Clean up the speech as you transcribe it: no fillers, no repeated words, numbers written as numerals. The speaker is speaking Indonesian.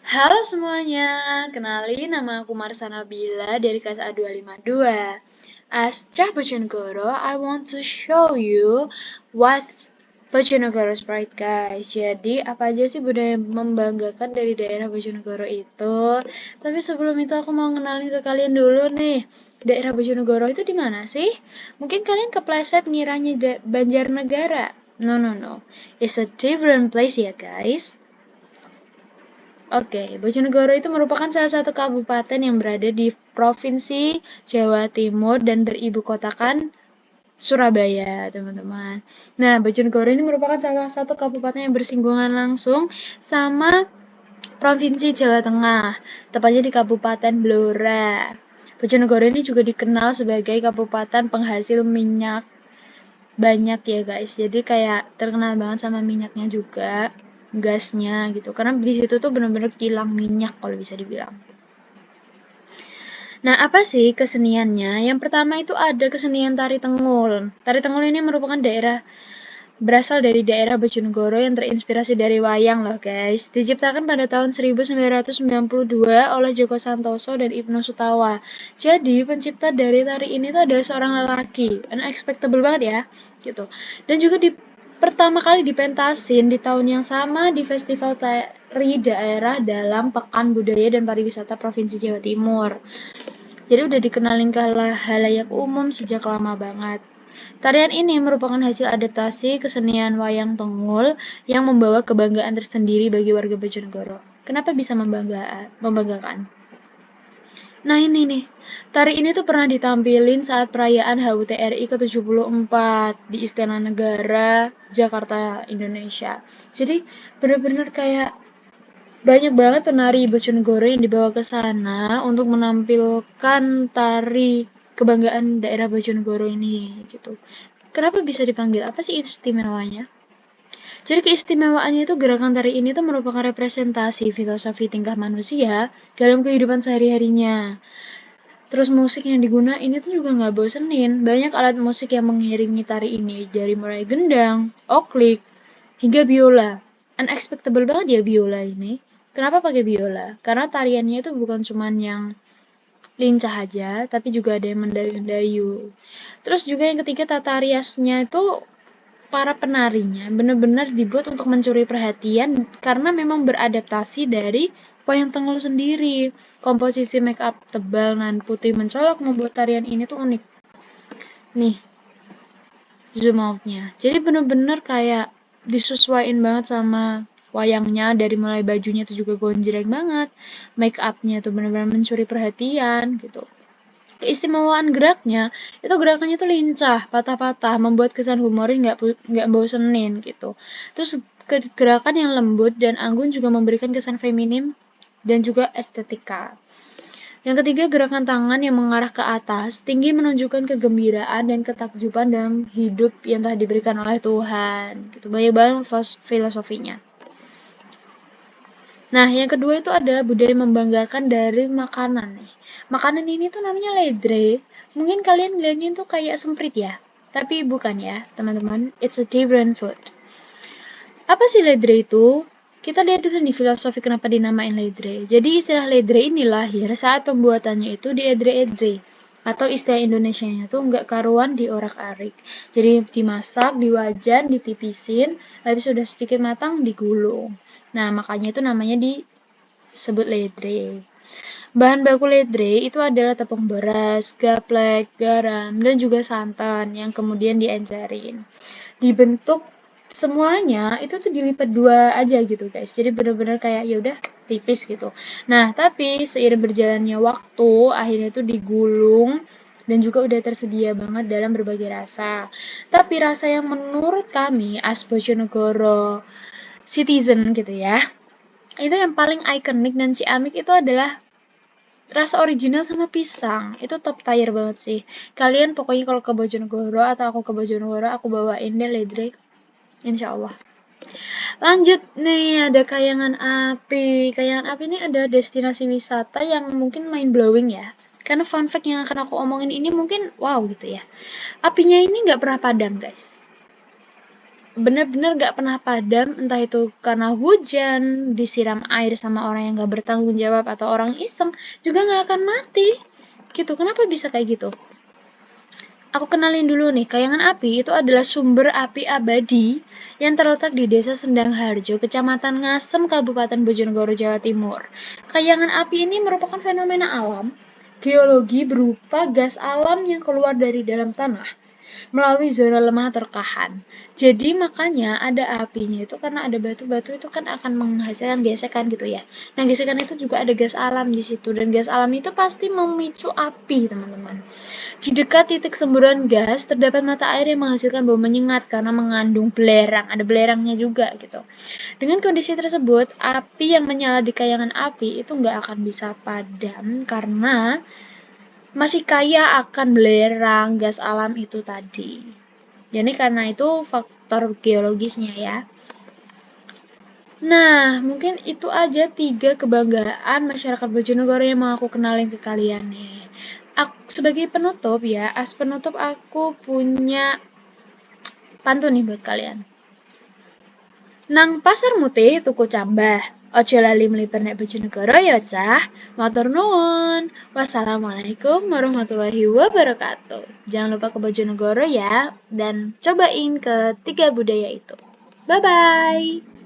Halo semuanya, kenalin nama aku Marsa Nabila dari kelas A252. As Cah Bojonegoro, I want to show you what Bojonegoro is pride guys. Jadi apa aja sih budaya membanggakan dari daerah Bojonegoro itu? Tapi sebelum itu aku mau kenalin ke kalian dulu nih. Daerah Bojonegoro itu di mana sih? Mungkin kalian kepleset ngiranya Banjarnegara. No. It's a different place ya guys. Oke, Bojonegoro itu merupakan salah satu kabupaten yang berada di Provinsi Jawa Timur dan beribu kotakan Surabaya, teman-teman. Nah, Bojonegoro ini merupakan salah satu kabupaten yang bersinggungan langsung sama Provinsi Jawa Tengah, tepatnya di Kabupaten Blora. Bojonegoro ini juga dikenal sebagai kabupaten penghasil minyak banyak ya guys, jadi kayak terkenal banget sama minyaknya juga, gasnya gitu, karena di situ tuh bener-bener kilang minyak kalau bisa dibilang. Nah, apa sih keseniannya? Yang pertama itu ada kesenian tari Tengul. Tari Tengul ini merupakan berasal dari daerah Bojonegoro yang terinspirasi dari wayang loh guys. Diciptakan pada tahun 1992 oleh Joko Santoso dan Ibnu Sutawa. Jadi pencipta dari tari ini tuh adalah seorang lelaki. Unexpectable banget ya, gitu. Dan juga pertama kali dipentasin di tahun yang sama di Festival Tari Daerah dalam Pekan Budaya dan Pariwisata Provinsi Jawa Timur. Jadi udah dikenalin ke halayak umum sejak lama banget. Tarian ini merupakan hasil adaptasi kesenian wayang Tengul yang membawa kebanggaan tersendiri bagi warga Bojonegoro. Kenapa bisa membanggakan? Nah ini nih, tari ini tuh pernah ditampilin saat perayaan HUT RI ke-74 di Istana Negara, Jakarta, Indonesia. Jadi bener-bener kayak banyak banget penari Bojonegoro yang dibawa ke sana untuk menampilkan tari kebanggaan daerah Bojonegoro ini gitu. Kenapa bisa dipanggil? Apa sih istimewanya? Jadi keistimewaannya itu gerakan tari ini tuh merupakan representasi filosofi tingkah manusia dalam kehidupan sehari-harinya. Terus musik yang digunakan ini tuh juga nggak bosenin. Banyak alat musik yang mengiringi tari ini, dari mulai gendang, oklik, hingga biola. Unexpectable banget ya biola ini. Kenapa pakai biola? Karena tariannya itu bukan cuman yang lincah aja, tapi juga ada yang mendayu-dayu. Terus juga yang ketiga, tata riasnya itu para penarinya benar-benar dibuat untuk mencuri perhatian karena memang beradaptasi dari wayang Tengul sendiri. Komposisi make up tebal dan putih mencolok membuat tarian ini tuh unik. Nih, zoom outnya. Jadi bener-bener kayak disesuaikan banget sama wayangnya, dari mulai bajunya tuh juga gonjreng banget, make upnya tuh bener-bener mencuri perhatian gitu. Keistimewaan geraknya, itu gerakannya tuh lincah, patah-patah, membuat kesan humoris nggak bosenin gitu. Terus gerakan yang lembut dan anggun juga memberikan kesan feminim dan juga estetika. Yang ketiga, gerakan tangan yang mengarah ke atas, tinggi menunjukkan kegembiraan dan ketakjuban dalam hidup yang telah diberikan oleh Tuhan. Gitu. Banyak banget filosofinya. Nah, yang kedua itu ada budaya membanggakan dari makanan nih. Makanan ini tuh namanya ledre. Mungkin kalian ngeliatnya tuh kayak semprit ya. Tapi bukan ya, teman-teman. It's a different food. Apa sih ledre itu? Kita lihat dulu nih filosofi kenapa dinamain ledre. Jadi istilah ledre ini lahir saat pembuatannya itu di edre-edre. Atau istilah Indonesianya tuh nggak karuan diorak-arik. Jadi dimasak, di wajan, ditipisin, habis sudah sedikit matang, digulung. Nah, makanya itu namanya disebut ledre. Bahan baku ledre itu adalah tepung beras, gaplek, garam, dan juga santan yang kemudian diencerin. Dibentuk semuanya itu tuh dilipat dua aja gitu guys. Jadi bener-bener kayak ya udah tipis gitu. Nah, tapi seiring berjalannya waktu, akhirnya itu digulung dan juga udah tersedia banget dalam berbagai rasa. Tapi rasa yang menurut kami as Bojonegoro citizen gitu ya, itu yang paling ikonik dan ciamik itu adalah rasa original sama pisang. Itu top tier banget sih. Kalian pokoknya kalau ke Bojonegoro atau aku ke Bojonegoro, aku bawain deh ledre. Insya Allah. Lanjut nih, ada Kayangan Api. Kayangan Api ini ada destinasi wisata yang mungkin mind blowing ya. Karena fun fact yang akan aku omongin ini mungkin wow gitu ya. Apinya ini nggak pernah padam guys. benar-benar gak pernah padam, entah itu karena hujan, disiram air sama orang yang gak bertanggung jawab, atau orang iseng, juga gak akan mati. Gitu, kenapa bisa kayak gitu? Aku kenalin dulu nih, kayangan api itu adalah sumber api abadi yang terletak di Desa Sendang Harjo, Kecamatan Ngasem, Kabupaten Bojonegoro, Jawa Timur. Kayangan api ini merupakan fenomena alam geologi berupa gas alam yang keluar dari dalam tanah melalui zona lemah terkahan. Jadi makanya ada apinya itu karena ada batu-batu itu kan akan menghasilkan gesekan gitu ya. Nah, gesekan itu juga ada gas alam di situ, dan gas alam itu pasti memicu api, teman-teman. Di dekat titik semburan gas terdapat mata air yang menghasilkan bau menyengat karena mengandung belerang. Ada belerangnya juga gitu. Dengan kondisi tersebut, api yang menyala di kayangan api itu nggak akan bisa padam karena masih kaya akan belerang gas alam itu tadi. Jadi karena itu faktor geologisnya ya. Nah, mungkin itu aja 3 kebanggaan masyarakat Bojonegoro yang mau aku kenalin ke kalian nih. Sebagai penutup ya, penutup aku punya pantun nih buat kalian. Nang pasar mutih tuku cambah, ojo lali meliper nek Bojonegoro ya cah. Matur nuwun. Wassalamualaikum warahmatullahi wabarakatuh. Jangan lupa ke Bojonegoro ya, dan cobain ke 3 budaya itu. Bye-bye.